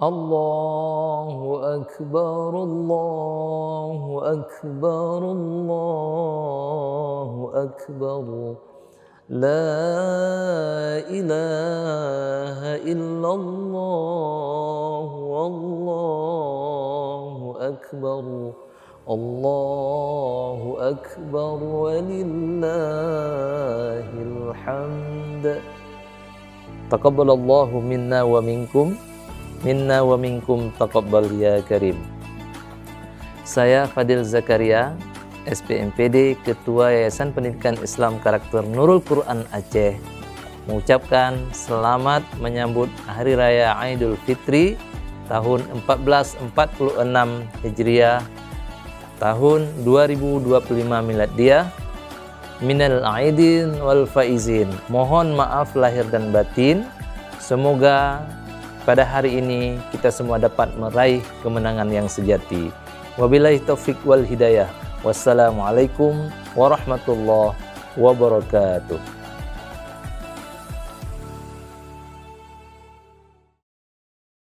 Allahu Akbar, Allahu Akbar, Allahu Akbar. La ilaha illallah, Wallahu Akbar. Allahu Akbar walillahil hamd. Taqabbalallahu minna wa minkum taqabbal ya karim. Saya Fadil Zakaria, SPMPD, Ketua Yayasan Pendidikan Islam Karakter Nurul Quran Aceh, mengucapkan selamat menyambut Hari Raya Aidul Fitri tahun 1446 Hijriah, tahun 2025 Miladiyah. Minal aidin wal faizin. Mohon maaf lahir dan batin. Semoga pada hari ini kita semua dapat meraih kemenangan yang sejati. Wabillahi taufik wal hidayah. Wassalamualaikum warahmatullahi wabarakatuh.